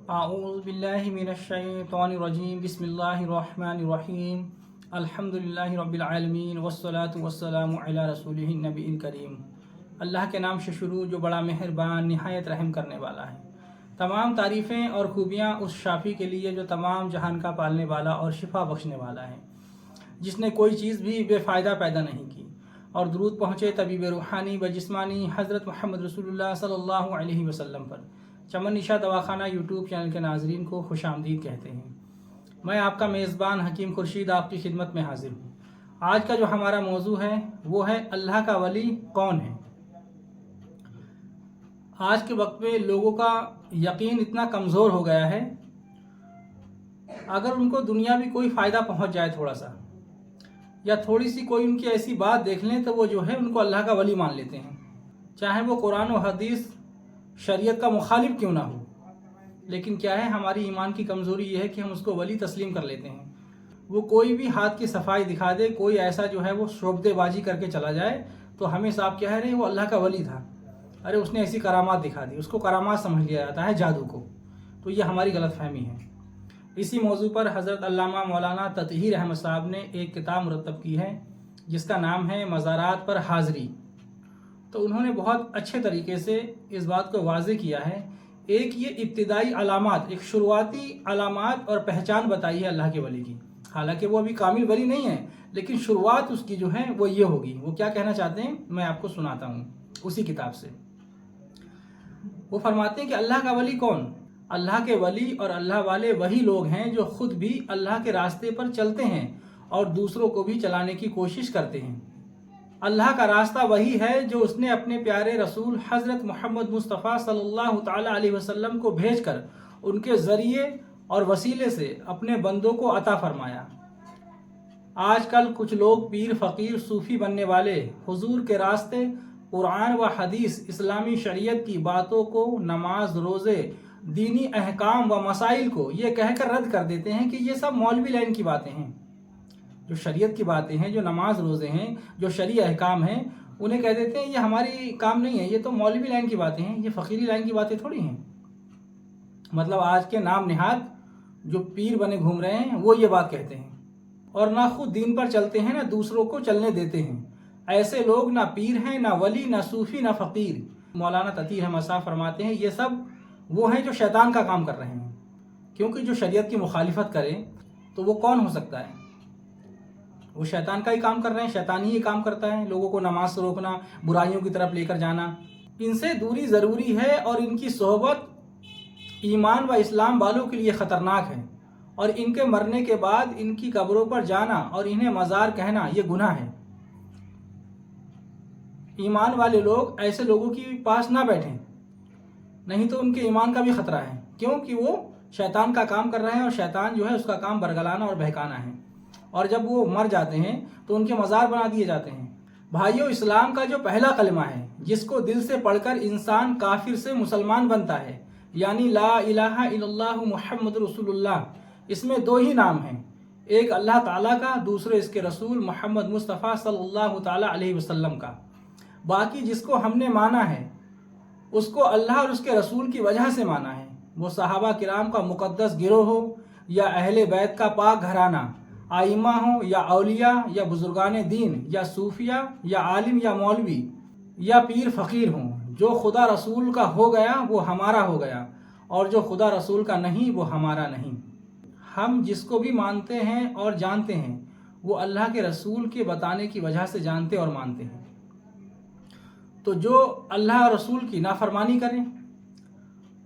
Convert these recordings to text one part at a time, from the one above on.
اعوذ باللہ من الشیطان الرجیم بسم اللہ الرحمن الرحیم الحمدللہ رب العالمین والصلاة والسلام علی رسولہ النبی الکریم۔ اللہ کے نام سے شروع جو بڑا مہربان نہایت رحم کرنے والا ہے۔ تمام تعریفیں اور خوبیاں اس شافی کے لیے جو تمام جہان کا پالنے والا اور شفا بخشنے والا ہے، جس نے کوئی چیز بھی بے فائدہ پیدا نہیں کی، اور درود پہنچے طبیب روحانی و جسمانی حضرت محمد رسول اللہ صلی اللہ علیہ وسلم پر۔ چمن نشا دواخانہ یوٹیوب چینل کے ناظرین کو خوش آمدید کہتے ہیں۔ میں آپ کا میزبان حکیم خورشید آپ کی خدمت میں حاضر ہوں۔ آج کا جو ہمارا موضوع ہے وہ ہے اللہ کا ولی کون ہے۔ آج کے وقت میں لوگوں کا یقین اتنا کمزور ہو گیا ہے، اگر ان کو دنیا بھی کوئی فائدہ پہنچ جائے تھوڑا سا، یا تھوڑی سی کوئی ان کی ایسی بات دیکھ لیں تو وہ جو ہے ان کو اللہ کا ولی مان لیتے ہیں، چاہے وہ قرآن و حدیث شریعت کا مخالف کیوں نہ ہو۔ لیکن کیا ہے، ہماری ایمان کی کمزوری یہ ہے کہ ہم اس کو ولی تسلیم کر لیتے ہیں۔ وہ کوئی بھی ہاتھ کی صفائی دکھا دے، کوئی ایسا جو ہے وہ شعبدے بازی کر کے چلا جائے تو ہمیں صاحب کہہ رہے ہیں وہ اللہ کا ولی تھا، ارے اس نے ایسی کرامات دکھا دی، اس کو کرامات سمجھ لیا جاتا ہے، جادو کو۔ تو یہ ہماری غلط فہمی ہے۔ اسی موضوع پر حضرت علامہ مولانا تطہیر احمد صاحب نے ایک کتاب مرتب کی ہے جس کا نام ہے مزارات پر حاضری۔ تو انہوں نے بہت اچھے طریقے سے اس بات کو واضح کیا ہے۔ ایک یہ ابتدائی علامات، ایک شروعاتی علامات اور پہچان بتائی ہے اللہ کے ولی کی، حالانکہ وہ ابھی کامل ولی نہیں ہے، لیکن شروعات اس کی جو ہے وہ یہ ہوگی۔ وہ کیا کہنا چاہتے ہیں میں آپ کو سناتا ہوں اسی کتاب سے۔ وہ فرماتے ہیں کہ اللہ کا ولی کون؟ اللہ کے ولی اور اللہ والے وہی لوگ ہیں جو خود بھی اللہ کے راستے پر چلتے ہیں اور دوسروں کو بھی چلانے کی کوشش کرتے ہیں۔ اللہ کا راستہ وہی ہے جو اس نے اپنے پیارے رسول حضرت محمد مصطفیٰ صلی اللہ تعالی علیہ وسلم کو بھیج کر ان کے ذریعے اور وسیلے سے اپنے بندوں کو عطا فرمایا۔ آج کل کچھ لوگ پیر فقیر صوفی بننے والے حضور کے راستے، قرآن و حدیث، اسلامی شریعت کی باتوں کو، نماز روزے، دینی احکام و مسائل کو یہ کہہ کر رد کر دیتے ہیں کہ یہ سب مولوی لائن کی باتیں ہیں۔ جو شریعت کی باتیں ہیں، جو نماز روزے ہیں، جو شرعی احکام ہیں، انہیں کہہ دیتے ہیں یہ ہماری کام نہیں ہے، یہ تو مولوی لائن کی باتیں ہیں، یہ فقیری لائن کی باتیں تھوڑی ہیں۔ مطلب آج کے نام نہاد جو پیر بنے گھوم رہے ہیں وہ یہ بات کہتے ہیں، اور نہ خود دین پر چلتے ہیں، نہ دوسروں کو چلنے دیتے ہیں۔ ایسے لوگ نہ پیر ہیں، نہ ولی، نہ صوفی، نہ فقیر۔ مولانا تطہیر احمد صاحب فرماتے ہیں یہ سب وہ ہیں جو شیطان کا کام کر رہے ہیں، کیونکہ جو شریعت کی مخالفت کرے تو وہ کون ہو سکتا ہے؟ وہ شیطان کا ہی کام کر رہے ہیں، شیطان ہی یہ کام کرتا ہے، لوگوں کو نماز سے روکنا، برائیوں کی طرف لے کر جانا۔ ان سے دوری ضروری ہے، اور ان کی صحبت ایمان و اسلام والوں کے لیے خطرناک ہے، اور ان کے مرنے کے بعد ان کی قبروں پر جانا اور انہیں مزار کہنا یہ گناہ ہے۔ ایمان والے لوگ ایسے لوگوں کے پاس نہ بیٹھیں، نہیں تو ان کے ایمان کا بھی خطرہ ہے، کیونکہ وہ شیطان کا کام کر رہے ہیں، اور شیطان جو ہے اس کا کام برگلانا اور بہکانا ہے، اور جب وہ مر جاتے ہیں تو ان کے مزار بنا دیے جاتے ہیں۔ بھائیو، اسلام کا جو پہلا کلمہ ہے جس کو دل سے پڑھ کر انسان کافر سے مسلمان بنتا ہے، یعنی لا الہ الا اللہ محمد رسول اللہ، اس میں دو ہی نام ہیں، ایک اللہ تعالیٰ کا، دوسرے اس کے رسول محمد مصطفیٰ صلی اللہ تعالیٰ علیہ وسلم کا۔ باقی جس کو ہم نے مانا ہے اس کو اللہ اور اس کے رسول کی وجہ سے مانا ہے، وہ صحابہ کرام کا مقدس گروہ ہو، یا اہل بیت کا پاک گھرانہ، آئمہ ہوں یا اولیاء یا بزرگان دین یا صوفیہ یا عالم یا مولوی یا پیر فقیر ہوں۔ جو خدا رسول کا ہو گیا وہ ہمارا ہو گیا، اور جو خدا رسول کا نہیں وہ ہمارا نہیں۔ ہم جس کو بھی مانتے ہیں اور جانتے ہیں وہ اللہ کے رسول کے بتانے کی وجہ سے جانتے اور مانتے ہیں۔ تو جو اللہ اور رسول کی نافرمانی کریں،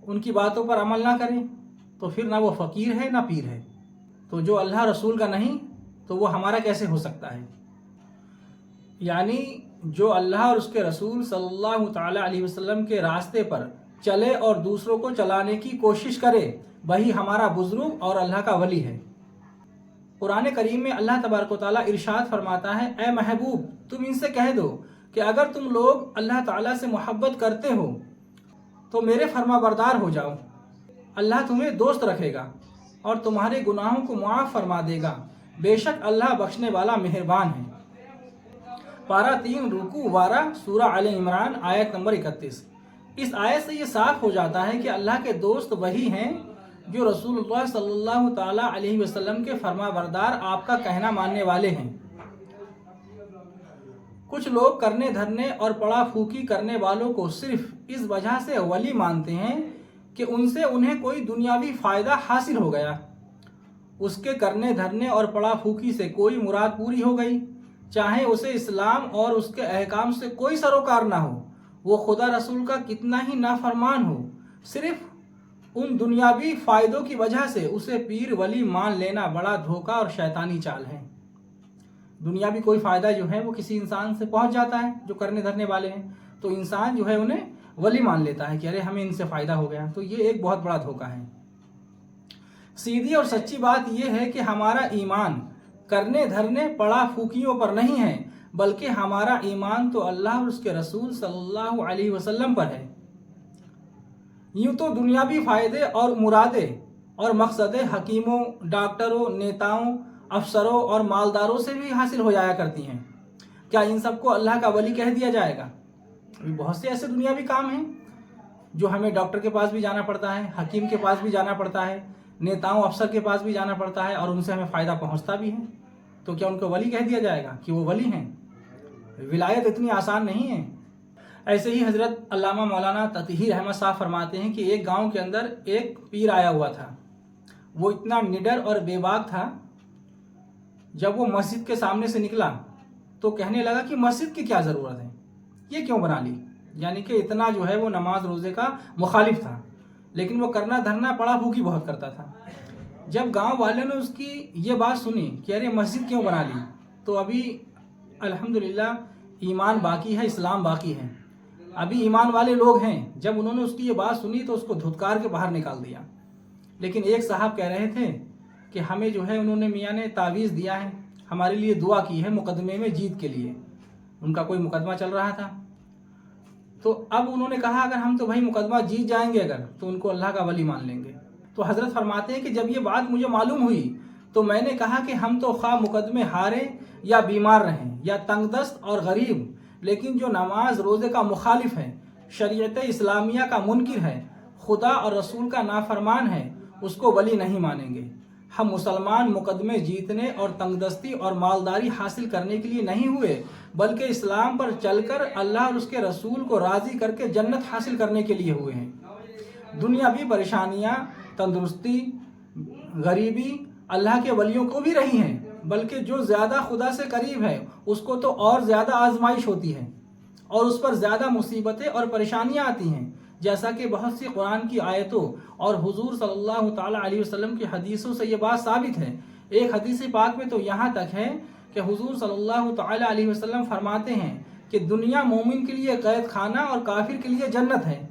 ان کی باتوں پر عمل نہ کریں، تو پھر نہ وہ فقیر ہے نہ پیر ہے۔ تو جو اللہ رسول کا نہیں تو وہ ہمارا کیسے ہو سکتا ہے؟ یعنی جو اللہ اور اس کے رسول صلی اللہ تعالی علیہ وسلم کے راستے پر چلے اور دوسروں کو چلانے کی کوشش کرے، وہی ہمارا بزرگ اور اللہ کا ولی ہے۔ قرآن کریم میں اللہ تبارک و تعالیٰ ارشاد فرماتا ہے، اے محبوب تم ان سے کہہ دو کہ اگر تم لوگ اللہ تعالیٰ سے محبت کرتے ہو تو میرے فرما بردار ہو جاؤ، اللہ تمہیں دوست رکھے گا اور تمہارے گناہوں کو معاف فرما دے گا، بے شک اللہ بخشنے والا مہربان ہے۔ پارہ 3 رکوع 12 سورہ آل عمران آیت نمبر 31۔ اس آیت سے یہ صاف ہو جاتا ہے کہ اللہ کے دوست وہی ہیں جو رسول اللہ صلی اللہ تعالیٰ علیہ وسلم کے فرما بردار، آپ کا کہنا ماننے والے ہیں۔ کچھ لوگ کرنے دھرنے اور پڑا پھوکی کرنے والوں کو صرف اس وجہ سے ولی مانتے ہیں کہ ان سے انہیں کوئی دنیاوی فائدہ حاصل ہو گیا، اس کے کرنے دھرنے اور پڑا پھوکی سے کوئی مراد پوری ہو گئی، چاہے اسے اسلام اور اس کے احکام سے کوئی سروکار نہ ہو، وہ خدا رسول کا کتنا ہی نافرمان ہو، صرف ان دنیاوی فائدوں کی وجہ سے اسے پیر ولی مان لینا بڑا دھوکہ اور شیطانی چال ہے۔ دنیاوی کوئی فائدہ جو ہے وہ کسی انسان سے پہنچ جاتا ہے جو کرنے دھرنے والے ہیں، تو انسان جو ہے انہیں ولی مان لیتا ہے کہ ارے ہمیں ان سے فائدہ ہو گیا، تو یہ ایک بہت بڑا دھوکہ ہے۔ سیدھی اور سچی بات یہ ہے کہ ہمارا ایمان کرنے دھرنے پڑا پھوکیوں پر نہیں ہے، بلکہ ہمارا ایمان تو اللہ اور اس کے رسول صلی اللہ علیہ وسلم پر ہے۔ یوں تو دنیاوی فائدے اور مرادیں اور مقصدیں حکیموں، ڈاکٹروں، نیتاؤں، افسروں اور مالداروں سے بھی حاصل ہو جایا کرتی ہیں۔ کیا ان سب کو اللہ کا ولی کہہ دیا جائے گا؟ بہت سے ایسے دنیاوی کام ہیں جو ہمیں ڈاکٹر کے پاس بھی جانا پڑتا ہے، حکیم کے پاس بھی جانا پڑتا ہے، نیتاؤں افسر کے پاس بھی جانا پڑتا ہے، اور ان سے ہمیں فائدہ پہنچتا بھی ہے، تو کیا ان کو ولی کہہ دیا جائے گا کہ وہ ولی ہیں؟ ولایت اتنی آسان نہیں ہے۔ ایسے ہی حضرت علامہ مولانا تطہیر احمد صاحب فرماتے ہیں کہ ایک گاؤں کے اندر ایک پیر آیا ہوا تھا، وہ اتنا نڈر اور بے باک تھا، جب وہ مسجد کے سامنے سے نکلا تو کہنے لگا کہ مسجد کی کیا ضرورت ہے، یہ کیوں بنا لی؟ یعنی کہ اتنا جو ہے وہ نماز روزے کا مخالف تھا، لیکن وہ کرنا دھرنا پڑا پھوکی بہت کرتا تھا۔ جب گاؤں والوں نے اس کی یہ بات سنی کہ ارے مسجد کیوں بنا لی، تو ابھی الحمدللہ ایمان باقی ہے، اسلام باقی ہے، ابھی ایمان والے لوگ ہیں، جب انہوں نے اس کی یہ بات سنی تو اس کو دھتکار کے باہر نکال دیا۔ لیکن ایک صاحب کہہ رہے تھے کہ ہمیں جو ہے انہوں نے میاں نے تعویذ دیا ہے، ہمارے لیے دعا کی ہے مقدمے میں جیت کے لیے، ان کا کوئی مقدمہ چل رہا تھا، تو اب انہوں نے کہا اگر ہم تو بھائی مقدمہ جیت جائیں گے اگر تو ان کو اللہ کا ولی مان لیں گے۔ تو حضرت فرماتے ہیں کہ جب یہ بات مجھے معلوم ہوئی تو میں نے کہا کہ ہم تو خواہ مقدمے ہارے یا بیمار رہیں یا تنگ دست اور غریب، لیکن جو نماز روزے کا مخالف ہے، شریعت اسلامیہ کا منکر ہے، خدا اور رسول کا نافرمان ہے، اس کو ولی نہیں مانیں گے۔ ہم مسلمان مقدمے جیتنے اور تنگ دستی اور مالداری حاصل کرنے کے لیے نہیں ہوئے، بلکہ اسلام پر چل کر اللہ اور اس کے رسول کو راضی کر کے جنت حاصل کرنے کے لیے ہوئے ہیں۔ دنیاوی پریشانیاں، تندرستی، غریبی اللہ کے ولیوں کو بھی رہی ہیں، بلکہ جو زیادہ خدا سے قریب ہے اس کو تو اور زیادہ آزمائش ہوتی ہے اور اس پر زیادہ مصیبتیں اور پریشانیاں آتی ہیں، جیسا کہ بہت سی قرآن کی آیتوں اور حضور صلی اللہ تعالیٰ علیہ وسلم کی حدیثوں سے یہ بات ثابت ہے۔ ایک حدیث پاک میں تو یہاں تک ہے کہ حضور صلی اللہ تعالیٰ علیہ وسلم فرماتے ہیں کہ دنیا مومن کے لیے قید خانہ اور کافر کے لیے جنت ہے۔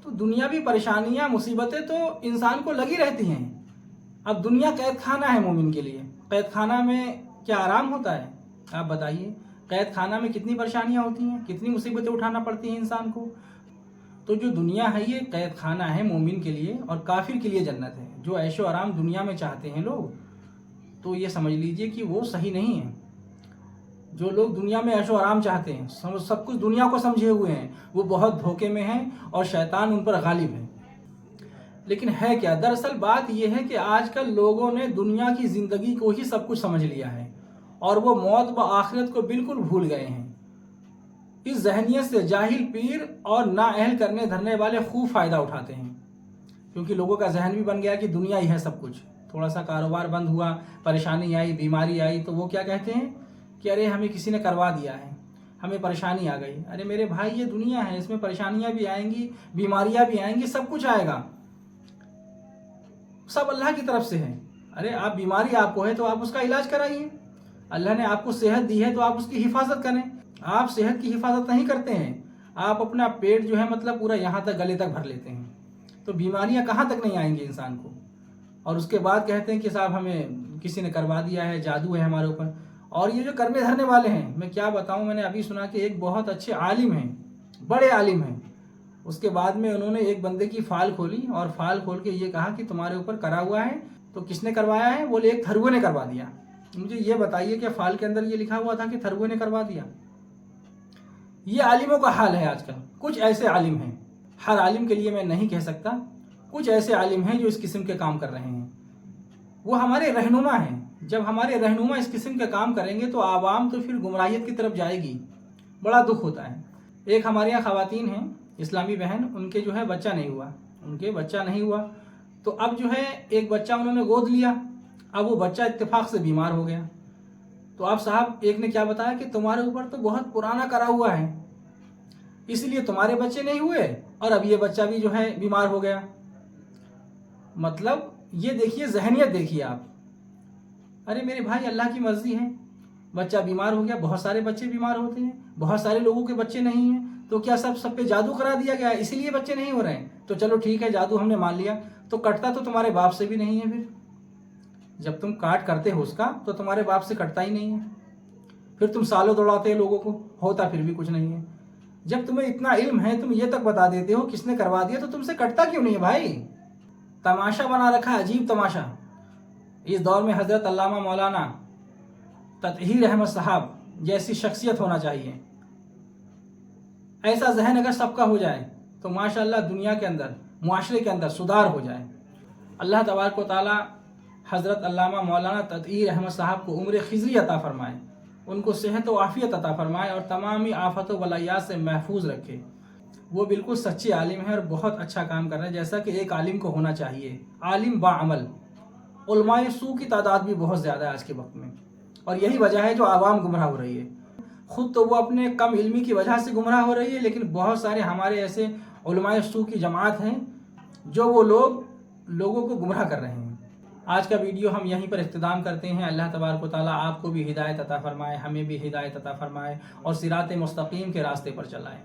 تو دنیاوی پریشانیاں، مصیبتیں تو انسان کو لگی رہتی ہیں۔ اب دنیا قید خانہ ہے مومن کے لیے، قید خانہ میں کیا آرام ہوتا ہے؟ آپ بتائیے، قید خانہ میں کتنی پریشانیاں ہوتی ہیں، کتنی مصیبتیں اٹھانا پڑتی ہیں انسان کو۔ تو جو دنیا ہے یہ قید خانہ ہے مومن کے لیے، اور کافر کے لیے جنت ہے۔ جو عیش و آرام دنیا میں چاہتے ہیں لوگ، تو یہ سمجھ لیجئے کہ وہ صحیح نہیں ہے۔ جو لوگ دنیا میں عیش و آرام چاہتے ہیں، سب کچھ دنیا کو سمجھے ہوئے ہیں، وہ بہت دھوکے میں ہیں اور شیطان ان پر غالب ہے۔ لیکن ہے کیا؟ دراصل بات یہ ہے کہ آج کل لوگوں نے دنیا کی زندگی کو ہی سب کچھ سمجھ لیا ہے اور وہ موت و آخرت کو بالکل بھول گئے ہیں۔ اس ذہنیت سے جاہل پیر اور نااہل کرنے دھرنے والے خوب فائدہ اٹھاتے ہیں، کیونکہ لوگوں کا ذہن بھی بن گیا کہ دنیا ہی ہے سب کچھ۔ تھوڑا سا کاروبار بند ہوا، پریشانی آئی، بیماری آئی، تو وہ کیا کہتے ہیں کہ ارے ہمیں کسی نے کروا دیا ہے، ہمیں پریشانی آ گئی۔ ارے میرے بھائی، یہ دنیا ہے، اس میں پریشانیاں بھی آئیں گی، بیماریاں بھی آئیں گی، سب کچھ آئے گا، سب اللہ کی طرف سے ہے۔ ارے آپ بیماری آپ کو ہے تو آپ اس کا علاج کرائیے، اللہ نے آپ کو صحت دی ہے تو آپ اس کی حفاظت کریں۔ آپ صحت کی حفاظت نہیں کرتے ہیں، آپ اپنا پیٹ جو ہے مطلب پورا یہاں تک گلے تک بھر لیتے ہیں، تو بیماریاں کہاں تک نہیں آئیں گی انسان کو۔ اور اس کے بعد کہتے ہیں کہ صاحب ہمیں کسی نے کروا دیا ہے، جادو ہے ہمارے اوپر۔ اور یہ جو کرنے دھرنے والے ہیں، میں کیا بتاؤں، میں نے ابھی سنا کہ ایک بہت اچھے عالم ہیں، بڑے عالم ہیں، اس کے بعد میں انہوں نے ایک بندے کی فائل کھولی اور فائل کھول کے یہ کہا کہ تمہارے اوپر کرا ہوا ہے۔ تو کس نے کروایا ہے؟ بولے ایک تھرگو نے کروا دیا۔ مجھے یہ بتائیے کہ فائل کے اندر یہ لکھا ہوا تھا کہ تھرگو نے کروا دیا؟ یہ عالموں کا حال ہے آج کل۔ کچھ ایسے عالم ہیں، ہر عالم کے لیے میں نہیں کہہ سکتا، کچھ ایسے عالم ہیں جو اس قسم کے کام کر رہے ہیں، وہ ہمارے رہنما ہیں۔ جب ہمارے رہنما اس قسم کے کام کریں گے تو عوام تو پھر گمراہیت کی طرف جائے گی، بڑا دکھ ہوتا ہے۔ ایک ہمارے یہاں خواتین ہیں اسلامی بہن، ان کے جو ہے بچہ نہیں ہوا، تو اب جو ہے ایک بچہ انہوں نے گود لیا، اب وہ بچہ اتفاق سے بیمار ہو گیا، تو آپ صاحب ایک نے کیا بتایا کہ تمہارے اوپر تو بہت پرانا کرا ہوا ہے، اس لیے تمہارے بچے نہیں ہوئے اور اب یہ بچہ بھی جو ہے بیمار ہو گیا۔ مطلب یہ دیکھیے، ذہنیت دیکھیے آپ۔ ارے میرے بھائی، اللہ کی مرضی ہے، بچہ بیمار ہو گیا، بہت سارے بچے بیمار ہوتے ہیں، بہت سارے لوگوں کے بچے نہیں ہیں، تو کیا سب پہ جادو کرا دیا گیا ہے اسی لیے بچے نہیں ہو رہے ہیں؟ تو چلو ٹھیک ہے، جادو ہم نے مان لیا، تو کٹتا تو تمہارے باپ سے بھی نہیں ہے۔ پھر جب تم کاٹ کرتے ہو اس کا تو تمہارے باپ سے کٹتا ہی نہیں ہے، پھر تم سالوں دوڑاتے ہیں لوگوں کو، ہوتا پھر بھی کچھ نہیں ہے۔ جب تمہیں اتنا علم ہے، تم یہ تک بتا دیتے ہو کس نے کروا دیا، تو تم سے کٹتا کیوں نہیں ہے بھائی؟ تماشا بنا رکھا ہے، عجیب تماشا۔ اس دور میں حضرت علامہ مولانا تطہیر احمد صاحب جیسی شخصیت ہونا چاہیے۔ ایسا ذہن اگر سب کا ہو جائے تو ماشاءاللہ دنیا کے اندر، معاشرے کے اندر سدھار ہو جائے۔ اللہ تبارک و تعالی حضرت علامہ مولانا تطہیر احمد صاحب کو عمر خضری عطا فرمائے، ان کو صحت و عافیت عطا فرمائے اور تمامی آفت و بلایات سے محفوظ رکھے۔ وہ بالکل سچے عالم ہیں اور بہت اچھا کام کر رہے ہیں، جیسا کہ ایک عالم کو ہونا چاہیے، عالم با عمل۔ علماء سو کی تعداد بھی بہت زیادہ ہے آج کے وقت میں، اور یہی وجہ ہے جو عوام گمراہ ہو رہی ہے۔ خود تو وہ اپنے کم علمی کی وجہ سے گمراہ ہو رہی ہے، لیکن بہت سارے ہمارے ایسے علماء سو کی جماعت ہیں جو وہ لوگوں کو گمراہ کر رہے ہیں۔ آج کا ویڈیو ہم یہیں پر اختتام کرتے ہیں۔ اللہ تبارک و تعالیٰ آپ کو بھی ہدایت عطا فرمائے، ہمیں بھی ہدایت عطا فرمائے اور صراط مستقیم کے راستے پر چلائے۔